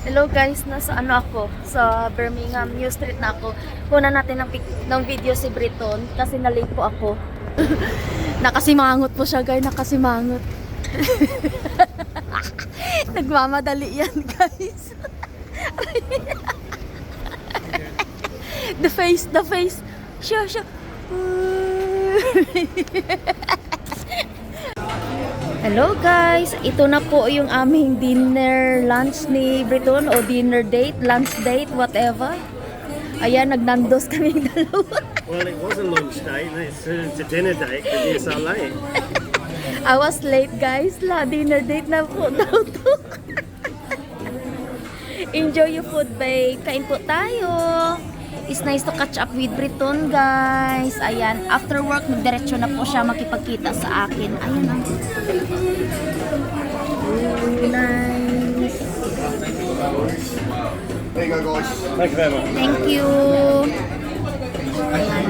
Hello guys, nasa ano ako? Sa Birmingham New Street na ako. Kuna natin ng video si Briton kasi na-late po ako. Nakasimangot po siya guys, nakasimangot. Nagmamadali yan guys. The face. Siya. Hello guys! Ito na po yung aming dinner lunch ni Briton o dinner date, lunch date, whatever. Ayan, nagnandos kami dalawa. Well, it was a lunch date, and it's turned into dinner date because you're so late. I was late guys, dinner date na po daw to. Enjoy your food babe, kain po tayo. It's nice to catch up with Briton guys. Ayan, after work, nagdiretso na po siya makipagkita sa akin. Ayan na. Nice. There you go, guys. Thank you very much. Thank you. Ayan.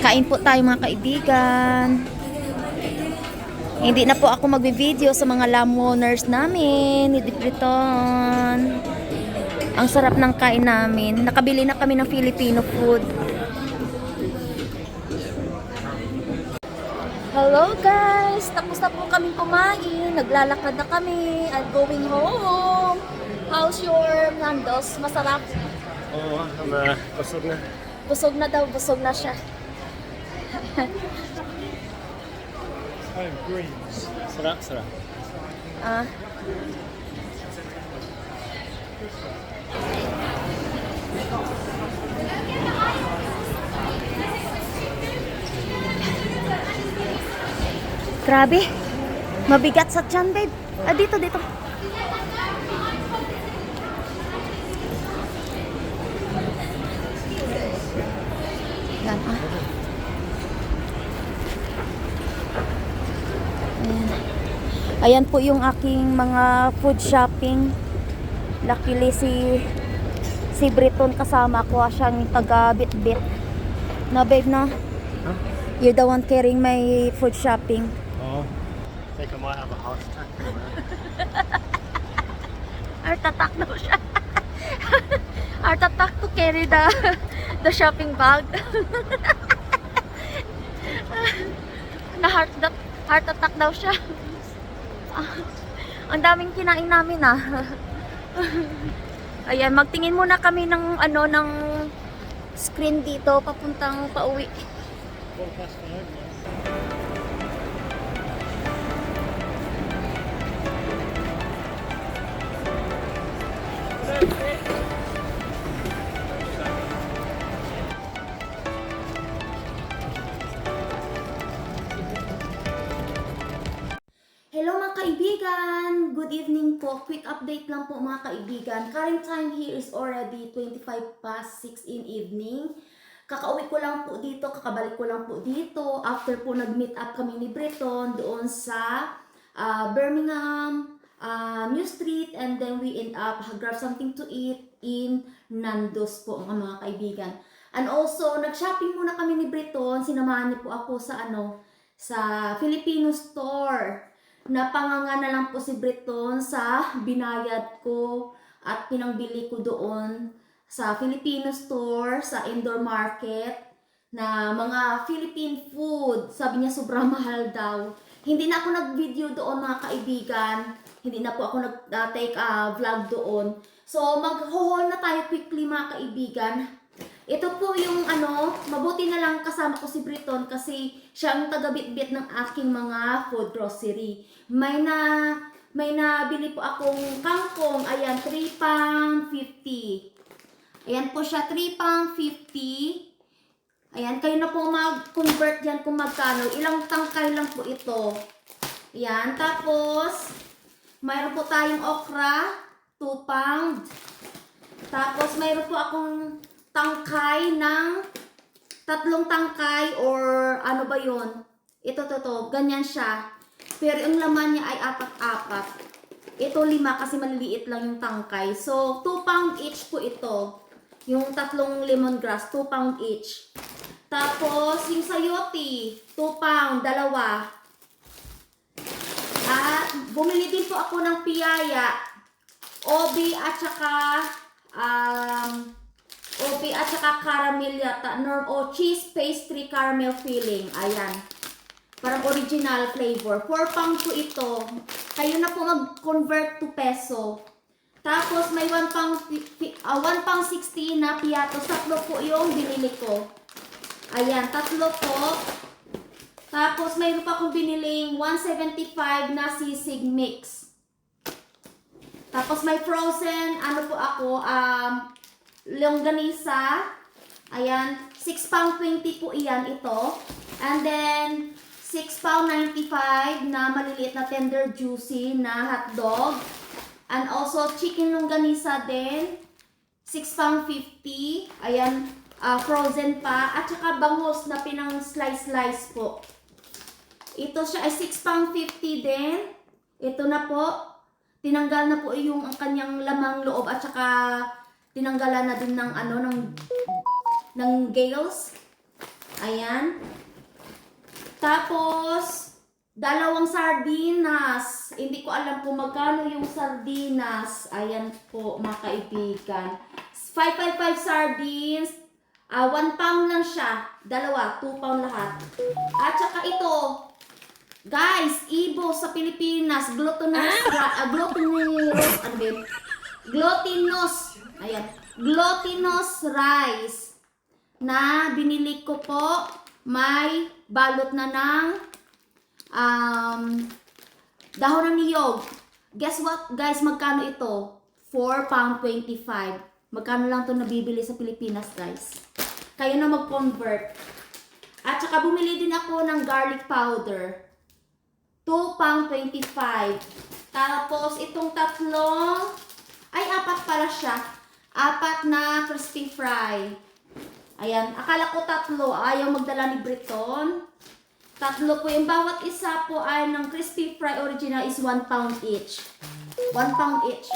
Kain po tayo mga kaibigan. Hindi na po ako magbe-video sa mga lamoners namin ni Briton. Ang sarap ng kain namin. Nakabili na kami ng Filipino food. Hello guys! Tapos na po kami kumain. Naglalakad na kami. I'm going home. How's your Nandos? Masarap? Oh, I'm busog na. Busog na daw. Busog na siya. Greens. Sarap. Ah. Grabe. Mabigat sa tiyan, babe. Dito. Yan, Ayan po yung aking mga food shopping. Luckily si Briton kasama ko, siyang taga bit-bit. Na babe na. Huh? You're the one carrying my food shopping. Oh, I think I might have a heart attack. Heart attack daw siya. Heart attack to carry the shopping bag. Na heart attack daw siya. Ang daming kinain namin Ayan, magtingin muna kami ng ng screen dito papuntang pauwi. Hello mga kaibigan! Good evening po. Quick update lang po mga kaibigan. Current time here is already 25 past 6 in evening. Kakauwi ko lang po dito, kakabalik ko lang po dito. After po nag-meet up kami ni Briton doon sa Birmingham New Street, and then we end up grab something to eat in Nandos po mga kaibigan. And also, nag-shopping muna kami ni Briton. Sinamahan niyo po ako sa sa Filipino store. Napanganga na lang po si Briton sa binayad ko at pinangbili ko doon sa Filipino store, sa indoor market na mga Philippine food. Sabi niya sobrang mahal daw. Hindi na ako nag-video doon mga kaibigan. Hindi na po ako nag-take vlog doon. So mag-haul na tayo quickly mga kaibigan. Ito po yung mabuti na lang kasama ko si Briton kasi siya ang taga-bit-bit ng aking mga food grocery. May nabili po akong kangkong. Ayan, £3.50. Ayan po siya, £3.50. Ayan, kayo na po mag-convert yan kung magkano. Ilang tangkay lang po ito. Ayan, tapos mayroon po tayong okra, £2. Tapos mayroon po akong tangkay ng 3 tangkay or ano ba yun? Ito, ganyan siya. Pero yung laman niya ay 4. Ito 5 kasi maliliit lang yung tangkay. So, £2 each po ito. Yung 3 lemongrass, £2 each. Tapos, yung sayote, £2, dalawa. At bumili din po ako ng piyaya, obi at saka caramel yata, o cheese pastry caramel filling. Ayan. Parang original flavor. 4 pound po ito. Kayo na po mag-convert to peso. Tapos may 1 pound 60 na piatos. Tatlo po yung binili ko. Ayan, tatlo po. Tapos mayroon pa akong biniling 175 na sisig mix. Tapos may frozen, ano po ako, longganisa. Ayan, 6 pound 20 po iyan ito. And then, 6 pound 95 na maliliit na tender juicy na hotdog. And also, chicken longganisa din. 6 pound 50. Ayan, frozen pa. At saka bangus na pinang slice po. Ito siya ay 6 pound 50 din. Ito na po. Tinanggal na po yung ang kanyang lamang loob at saka tinanggalan na din ng ng gills. Ayan. Tapos dalawang sardinas. Hindi ko alam kung magkano yung sardinas. Ayan po mga kaibigan. 555 sardines. 1 pound lang siya. Dalawa, 2 pound lahat. At saka ito, guys, Ibo sa Pilipinas, glutinous rice na binili ko po. May balot na ng dahon ng niyog. Guess what, guys, magkano ito? 4 pound 25. Magkano lang ito nabibili sa Pilipinas, guys? Kayo na mag-convert. At saka bumili din ako ng garlic powder. 2 pound 25. Tapos itong tatlong, ay 4 pala siya. 4 na crispy fry. Ayan, akala ko 3. Ayaw magdala ni Briton. 3 po. Yung bawat isa po ay ng crispy fry original is 1 pound each. 1 pound each.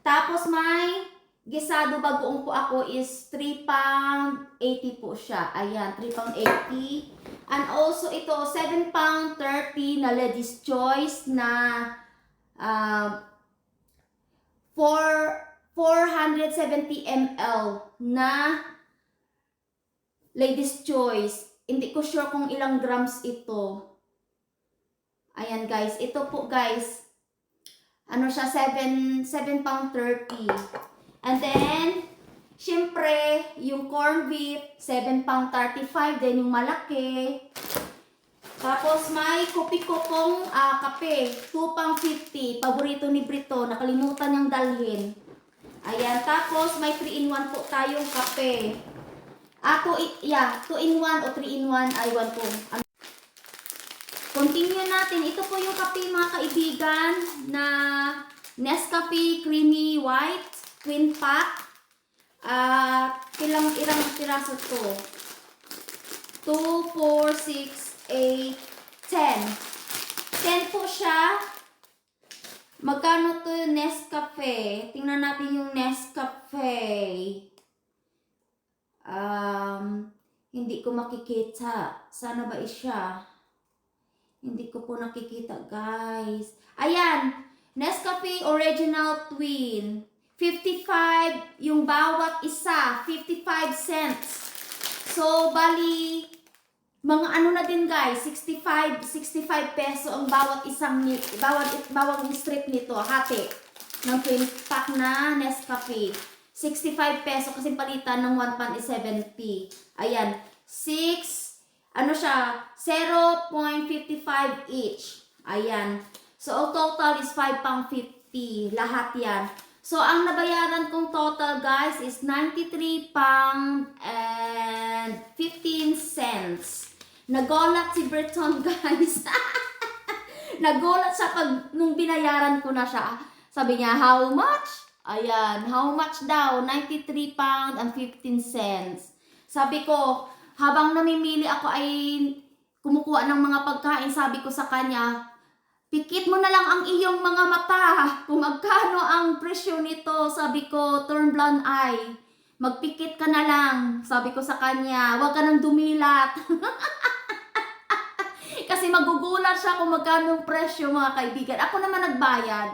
Tapos may gisado bagoong po ako is 3 pound 80 po siya. Ayan, 3 pound 80. And also ito, 7 pound 30 na Lady's Choice na 470 ml na Lady's Choice. Hindi ko sure kung ilang grams ito. Ayan guys, ito po guys. Ano siya, 7 pound 30. And then, syempre, yung corned beef, 7 pound 35 din yung malaki. Tapos may kopi ko pong kape, 2 pound 50. Paborito ni Brito, nakalimutan niyang dalhin. Ayan, tapos may 3-in-1 po tayong kape. 2 in 1 o 3 in 1, aywan po. Continue natin. Ito po yung kape mga kaibigan na Nescafe Creamy White Twin Pack. Ilang piraso to? 2, 4, 6, 8, 10. 10 po siya. Magkano to yung Nescafe? Tingnan natin yung Nescafe. Hindi ko makikita. Sana ba siya? Hindi ko po nakikita, guys. Ayan! Nescafe Original Twin. 55 yung bawat isa. 55 cents. So, bali, mga ano na din, guys. 65 peso ang bawat isang, bawat strip nito. Hati. Ng twin pack na Nescafe. 65 peso kasi palitan ng 1 pound is 70. Ayan. 0.55 each. Ayan. So, ang total is 5 pound 50. Lahat yan. So, ang nabayaran kong total, guys, is 93 pound and 15 cents. Nagulat si Breton, guys. Nagulat siya nung binayaran ko na siya. Sabi niya, how much? Ayan, how much daw? 93 pound and 15 cents. Sabi ko, habang namimili ako ay kumukuha ng mga pagkain, sabi ko sa kanya, pikit mo na lang ang iyong mga mata kung magkano ang presyo nito. Sabi ko, turn blind eye. Magpikit ka na lang. Sabi ko sa kanya, huwag ka nang dumilat. kasi magugulat siya kung magkano yung presyo mga kaibigan. Ako naman nagbayad.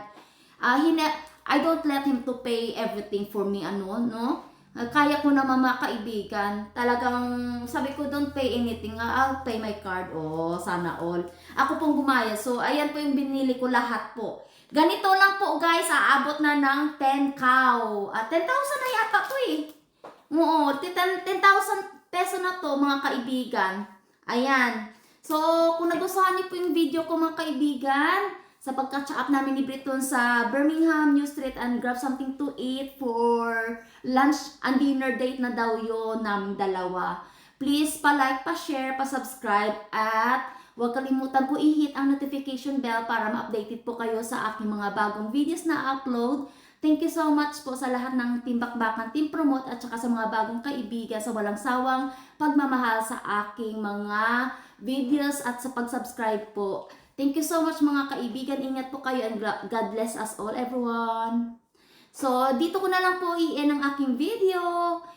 I don't let him to pay everything for me, no? Kaya ko naman mga kaibigan. Talagang sabi ko, don't pay anything. I'll pay my card. Oh, sana all. Ako pong bumayad. So, ayan po yung binili ko lahat po. Ganito lang po guys, aabot na ng 10 cow. 10,000 na yata to eh. Oo, 10,000 peso na to mga kaibigan. Ayan. So, kung nagustuhan niyo po yung video ko mga kaibigan, sa pagka-catch up namin ni Briton sa Birmingham New Street and grab something to eat for lunch and dinner date na daw yun naming dalawa. Please pa-like, pa-share, pa-subscribe at huwag kalimutan po i-hit ang notification bell para ma-updated po kayo sa aking mga bagong videos na upload. Thank you so much po sa lahat ng Team Bakbakan, Team Promote at saka sa mga bagong kaibigan sa walang sawang pagmamahal sa aking mga videos at sa pag-subscribe po. Thank you so much mga kaibigan. Ingat po kayo and God bless us all everyone. So, dito ko na lang po i-end ang aking video.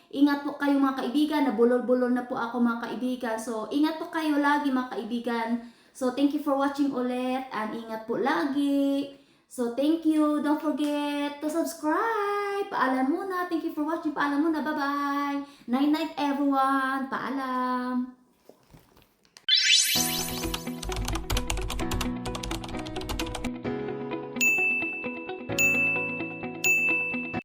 Ingat po kayo mga kaibigan. Nabulol-bulol na po ako mga kaibigan. So, ingat po kayo lagi mga kaibigan. So, thank you for watching ulit. And ingat po lagi. So, thank you. Don't forget to subscribe. Paalam muna. Thank you for watching. Paalam muna. Bye-bye. Night-night everyone. Paalam.